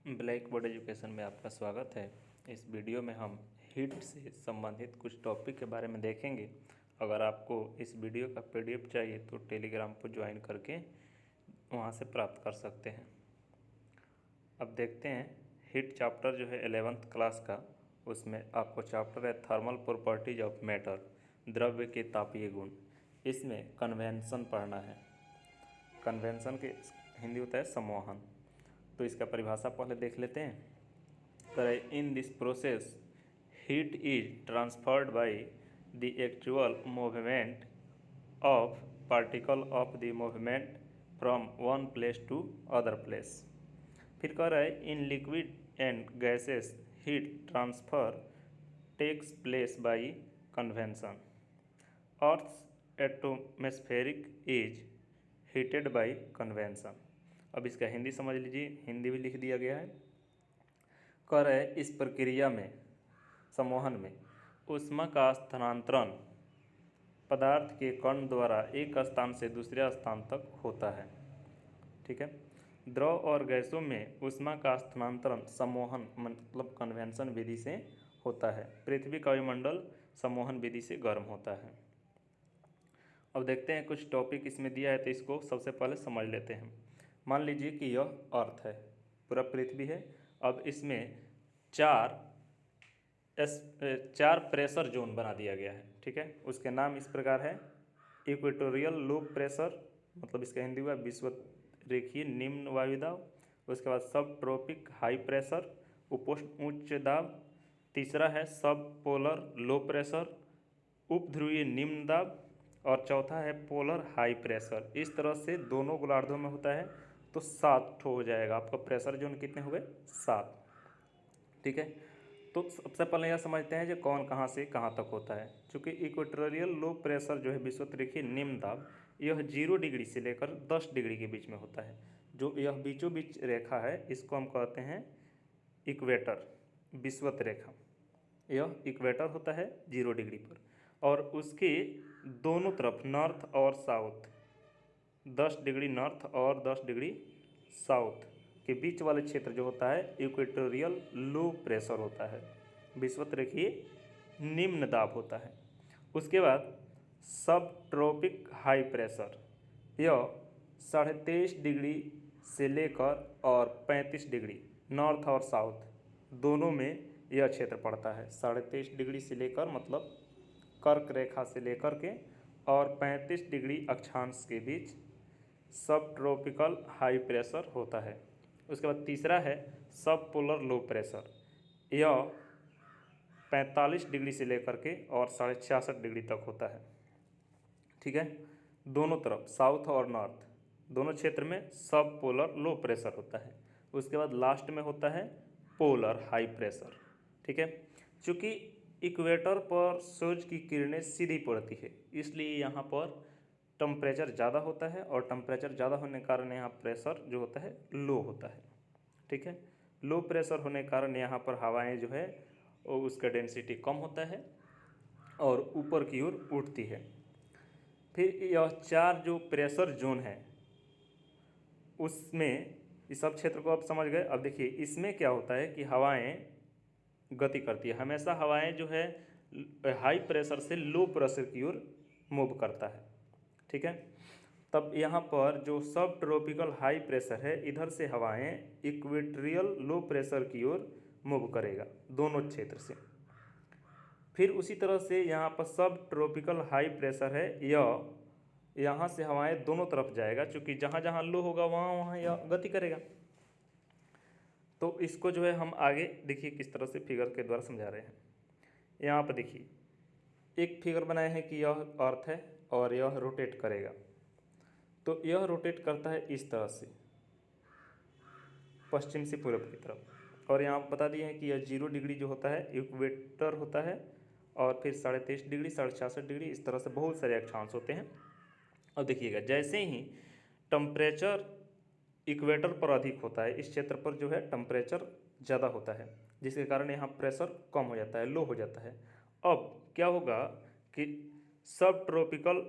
Black board education में आपका स्वागत है। इस वीडियो में हम हीट से संबंधित कुछ टॉपिक के बारे में देखेंगे। अगर आपको इस वीडियो का पीडीएफ चाहिए तो टेलीग्राम को ज्वाइन करके वहां से प्राप्त कर सकते हैं। अब देखते हैं हीट चैप्टर जो है 11th क्लास का, उसमें आपको चैप्टर है थर्मल प्रॉपर्टीज ऑफ मैटर, द्रव्य के तापीय गुण। इसमें कन्वेंशन पढ़ना है। कन्वेंशन के हिंदी होता है सम्मोहन। तो इसका परिभाषा पहले देख लेते हैं। करें in this process heat is transferred by the actual movement of particle of the movement from one place to other place. फिर कह रहा है in liquid and gases heat transfer takes place by convention. Earth atmospheric is heated by convention. अब इसका हिंदी समझ लीजिए, हिंदी भी लिख दिया गया है। कह रहे इस प्रक्रिया में सम्मोहन में ऊष्मा का स्थानांतरण पदार्थ के कण द्वारा एक स्थान से दूसरे स्थान तक होता है। ठीक है। द्रव और गैसों में ऊष्मा का स्थानांतरण सम्मोहन मतलब कन्वेंशन विधि से होता है। पृथ्वी का वायुमंडल सम्मोहन विधि से गर्म होता है। अब देखते हैं कुछ टॉपिक इसमें दिया है, तो इसको सबसे पहले समझ लेते हैं। मान लीजिए कि यह अर्थ है, पूरा पृथ्वी है। अब इसमें चार प्रेशर जोन बना दिया गया है। ठीक है। उसके नाम इस प्रकार है। इक्वेटोरियल लो प्रेशर, मतलब इसका हिंदी हुआ विषुवत रेखीय निम्न वायु दाब। उसके बाद सब ट्रॉपिक हाई प्रेशर, उपोष्ण उच्च दाब। तीसरा है सब पोलर लो प्रेशर, उपध्रुवीय निम्न दाब। और चौथा है पोलर हाई प्रेशर। इस तरह से दोनों गोलार्धों में होता है, तो 7 ठो हो जाएगा। आपका प्रेशर जोन कितने हुए? 7। ठीक है। तो सबसे पहले यह समझते हैं जो कौन कहाँ से कहाँ तक होता है। चूँकि इक्वेटोरियल लो प्रेशर जो है विषुवत रेखीय निम्न दाब, यह 0 डिग्री से लेकर 10 डिग्री के बीच में होता है। जो यह बीचों बीच रेखा है इसको हम कहते हैं इक्वेटर, विषुवत रेखा। यह इक्वेटर होता है 0 डिग्री पर, और उसके दोनों तरफ नॉर्थ और साउथ 10 डिग्री नॉर्थ और 10 डिग्री साउथ के बीच वाले क्षेत्र जो होता है इक्वेटोरियल लो प्रेशर होता है, विषुवत रेखीय निम्न दाब होता है। उसके बाद सब ट्रॉपिक हाई प्रेशर, यह 23.5 डिग्री से लेकर और 35 डिग्री नॉर्थ और साउथ दोनों में यह क्षेत्र पड़ता है। 23.5 डिग्री से लेकर मतलब कर्क रेखा से लेकर के और 35 डिग्री अक्षांश के बीच सब ट्रॉपिकल हाई प्रेशर होता है। उसके बाद तीसरा है सब पोलर लो प्रेशर, यह 45 डिग्री से लेकर के और 66.5 डिग्री तक होता है। ठीक है। दोनों तरफ साउथ और नॉर्थ दोनों क्षेत्र में सब पोलर लो प्रेशर होता है। उसके बाद लास्ट में होता है पोलर हाई प्रेशर। ठीक है। चूँकि इक्वेटर पर सूरज की किरणें सीधी पड़ती है, इसलिए यहाँ पर टेम्परेचर ज़्यादा होता है, और टेम्परेचर ज़्यादा होने के कारण यहाँ प्रेशर जो होता है लो होता है। ठीक है। लो प्रेशर होने के कारण यहाँ पर हवाएं जो है वो उसका डेंसिटी कम होता है और ऊपर की ओर उठती है। फिर यह 4 जो प्रेशर जोन है उसमें इस सब क्षेत्र को आप समझ गए। अब देखिए इसमें क्या होता है कि हवाएं गति करती है। हमेशा हवाएं जो है हाई प्रेशर से लो प्रेशर की ओर मूव करता है। ठीक है। तब यहाँ पर जो सब ट्रॉपिकल हाई प्रेशर है, इधर से हवाएं इक्वेटोरियल लो प्रेशर की ओर मूव करेगा दोनों क्षेत्र से। फिर उसी तरह से यहाँ पर सब ट्रॉपिकल हाई प्रेशर है, यह यहाँ से हवाएं दोनों तरफ जाएगा। चूँकि जहाँ जहाँ लो होगा वहाँ वहाँ यह गति करेगा। तो इसको जो है हम आगे देखिए किस तरह से फिगर के द्वारा समझा रहे हैं। यहाँ पर देखिए एक फिगर बनाए हैं कि यह अर्थ है और यह रोटेट करेगा। तो यह रोटेट करता है इस तरह से पश्चिम से पूर्व की तरफ, और यहाँ बता दिए हैं कि यह 0 डिग्री जो होता है इक्वेटर होता है, और फिर 23.5 डिग्री 66.5 डिग्री, इस तरह से बहुत सारे अक्षांश होते हैं। अब देखिएगा जैसे ही टम्परेचर इक्वेटर पर अधिक होता है, इस क्षेत्र पर जो है टम्परेचर ज़्यादा होता है, जिसके कारण यहाँ प्रेशर कम हो जाता है, लो हो जाता है। अब क्या होगा कि सब ट्रॉपिकल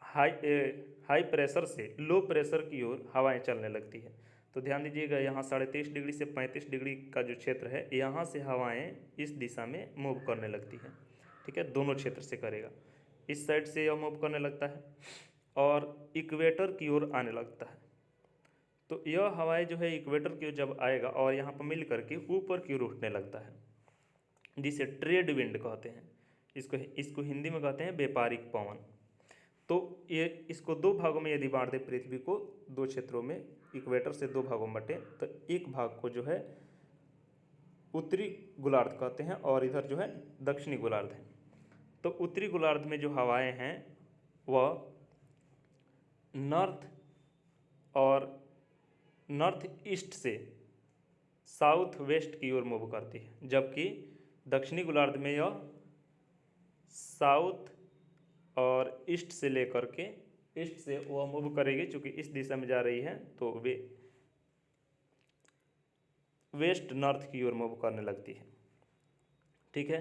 हाई प्रेशर से लो प्रेशर की ओर हवाएं चलने लगती है। तो तो ध्यान दीजिएगा यहाँ 23.5 डिग्री से 35 डिग्री का जो क्षेत्र है, यहाँ से हवाएं इस दिशा में मूव करने लगती है। ठीक है, दोनों क्षेत्र से करेगा। इस साइड से यह मूव करने लगता है और इक्वेटर की ओर आने लगता है। तो यह हवाएं जो है इक्वेटर की ओर जब आएगा और यहाँ पर मिल करके ऊपर की ओर उठने लगता है, जिसे ट्रेड विंड कहते हैं। इसको हिंदी में कहते हैं व्यापारिक पवन। तो ये इसको दो भागों में यदि बांट दे पृथ्वी को, दो क्षेत्रों में, इक्वेटर से दो भागों में बटे, तो एक भाग को जो है उत्तरी गोलार्ध कहते हैं और इधर जो है दक्षिणी गोलार्ध है। तो उत्तरी गोलार्ध में जो हवाएं हैं वह नॉर्थ ईस्ट से साउथ वेस्ट की ओर मूव करती है, जबकि दक्षिणी गोलार्ध में यह साउथ और ईस्ट से लेकर के ईस्ट से वह मूव करेगी, चूँकि इस दिशा में जा रही है तो वे वेस्ट नॉर्थ की ओर मूव करने लगती है। ठीक है,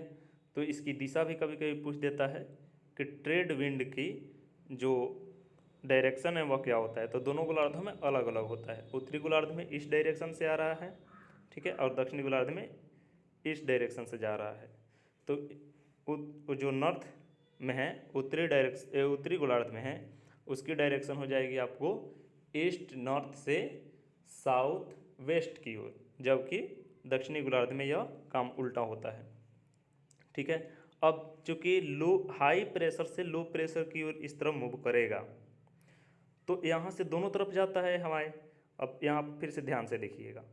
तो इसकी दिशा भी कभी कभी पूछ देता है कि ट्रेड विंड की जो डायरेक्शन है वह क्या होता है। तो दोनों गोलार्धों में अलग अलग होता है। उत्तरी गोलार्ध में इस डायरेक्शन से आ रहा है, ठीक है, और दक्षिणी गोलार्ध में इस डायरेक्शन से जा रहा है। तो जो नॉर्थ में है, उत्तरी गोलार्ध में है, उसकी डायरेक्शन हो जाएगी आपको ईस्ट नॉर्थ से साउथ वेस्ट की ओर, जबकि दक्षिणी गोलार्ध में यह काम उल्टा होता है। ठीक है, अब चूंकि हाई प्रेशर से लो प्रेशर की ओर इस तरफ मूव करेगा, तो यहाँ से दोनों तरफ जाता है हवाएं। अब यहाँ फिर से ध्यान से देखिएगा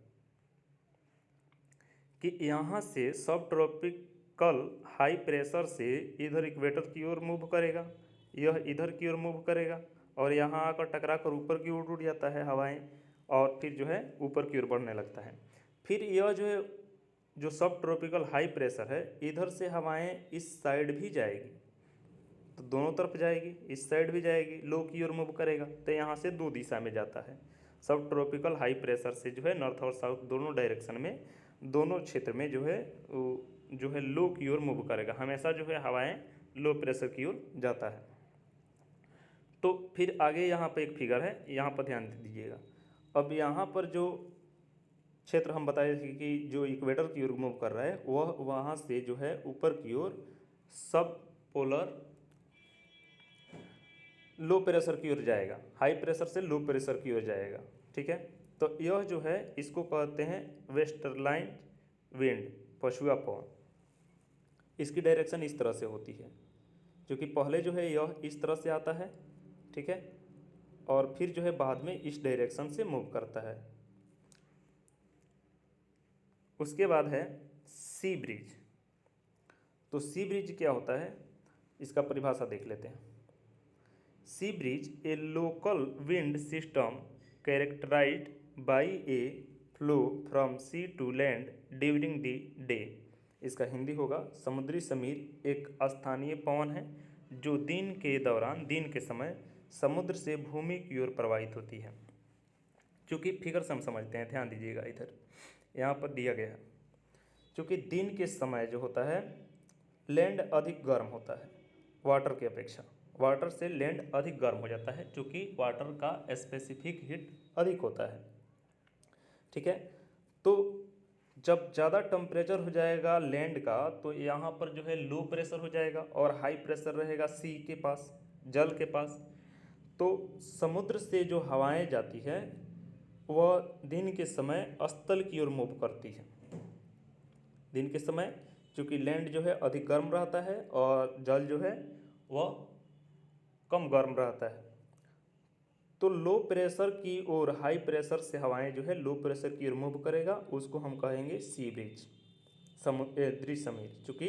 कि यहाँ से सब ट्रॉपिकल हाई प्रेशर से इधर इक्वेटर की ओर मूव करेगा, यह इधर की ओर मूव करेगा और यहाँ आकर टकरा कर ऊपर की ओर उड़ जाता है हवाएं और फिर जो है ऊपर की ओर बढ़ने लगता है। फिर यह जो है जो सब ट्रॉपिकल हाई प्रेशर है, इधर से हवाएं इस साइड भी जाएगी, तो दोनों तरफ जाएगी, इस साइड भी जाएगी, लो की ओर मूव करेगा, तो यहाँ से दो दिशा में जाता है। सब ट्रॉपिकल हाई प्रेशर से जो है नॉर्थ और साउथ दोनों डायरेक्शन में, दोनों क्षेत्र में जो है लो की ओर मूव करेगा। हमेशा जो है हवाएं लो प्रेशर की ओर जाता है। तो फिर आगे यहाँ पर एक फिगर है, यहाँ पर ध्यान दीजिएगा। अब यहाँ पर जो क्षेत्र हम बताए थे कि जो इक्वेटर की ओर मूव कर रहा है, वह वहाँ से जो है ऊपर की ओर सब पोलर लो प्रेशर की ओर जाएगा, हाई प्रेशर से लो प्रेशर की ओर जाएगा। ठीक है, तो यह जो है इसको कहते हैं वेस्टर्लाइन विंड, पछुआ पवन। इसकी डायरेक्शन इस तरह से होती है, क्योंकि पहले जो है यह इस तरह से आता है, ठीक है, और फिर जो है बाद में इस डायरेक्शन से मूव करता है। उसके बाद है सी ब्रिज। तो सी ब्रिज क्या होता है, इसका परिभाषा देख लेते हैं। Sea breeze a local wind system characterized by a flow from sea to land during the day. इसका हिंदी होगा समुद्री समीर एक स्थानीय पवन है जो दिन के दौरान, दिन के समय समुद्र से भूमि की ओर प्रवाहित होती है। चूँकि फिगर से हम समझते हैं, ध्यान दीजिएगा, इधर यहाँ पर दिया गया है। चूँकि दिन के समय जो होता है लैंड अधिक गर्म होता है वाटर की अपेक्षा, वाटर से लैंड अधिक गर्म हो जाता है, क्योंकि वाटर का स्पेसिफिक हीट अधिक होता है। ठीक है, तो जब ज़्यादा टेम्परेचर हो जाएगा लैंड का, तो यहाँ पर जो है लो प्रेशर हो जाएगा और हाई प्रेशर रहेगा सी के पास, जल के पास। तो समुद्र से जो हवाएं जाती है वह दिन के समय स्थल की ओर मूव करती है। दिन के समय चूँकि लैंड जो है अधिक गर्म रहता है और जल जो है वह कम गर्म रहता है, तो लो प्रेशर की ओर हाई प्रेशर से हवाएं जो है लो प्रेशर की ओर मूव करेगा, उसको हम कहेंगे सी ब्रिज, समुद्री समीर, चूँकि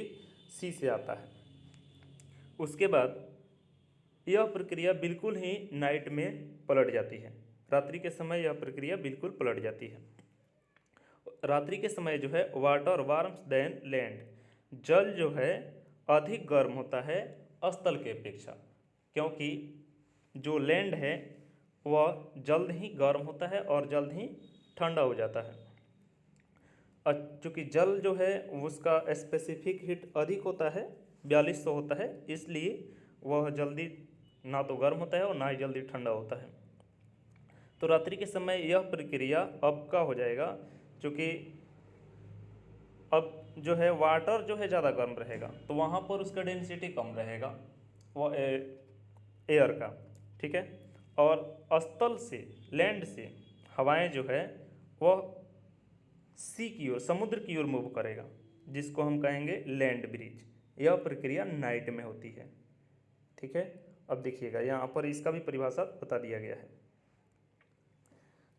सी से आता है। उसके बाद यह प्रक्रिया बिल्कुल ही नाइट में पलट जाती है, रात्रि के समय यह प्रक्रिया बिल्कुल पलट जाती है। रात्रि के समय जो है वाटर वार्म्स देन लैंड, जल जो है अधिक गर्म होता है स्थल के अपेक्षा, क्योंकि जो लैंड है वह जल्द ही गर्म होता है और जल्द ही ठंडा हो जाता है। चूँकि जल जो है उसका स्पेसिफिक हीट अधिक होता है, 4200 होता है, इसलिए वह जल्दी ना तो गर्म होता है और ना ही जल्दी ठंडा होता है। तो रात्रि के समय यह प्रक्रिया अब का हो जाएगा, क्योंकि अब जो है वाटर जो है ज़्यादा गर्म रहेगा, तो वहाँ पर उसका डेंसिटी कम रहेगा वो एयर का, ठीक है। और स्थल से, लैंड से हवाएं जो है वह सी की ओर, समुद्र की ओर मूव करेगा, जिसको हम कहेंगे लैंड ब्रिज। यह प्रक्रिया नाइट में होती है, ठीक है। अब देखिएगा यहाँ पर इसका भी परिभाषा बता दिया गया है।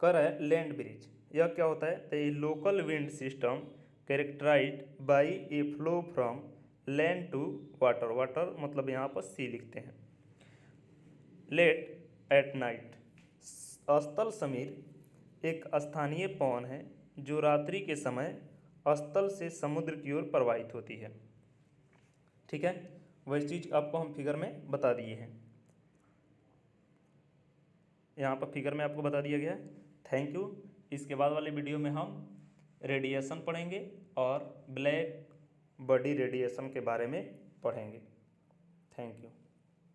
कह रहा है लैंड ब्रिज, यह क्या होता है, तो ये local wind system characterized by a flow from land to water, water मतलब यहाँ पर सी लिखते हैं। लेट एट नाइट, स्थल समीर एक स्थानीय पवन है जो रात्रि के समय स्थल से समुद्र की ओर प्रवाहित होती है, ठीक है। वही चीज़ आपको हम फिगर में बता दिए हैं, यहाँ पर फिगर में आपको बता दिया गया है। Thank you. इसके बाद वाले वीडियो में हम रेडिएशन पढ़ेंगे और ब्लैक बॉडी रेडिएशन के बारे में पढ़ेंगे। Thank you.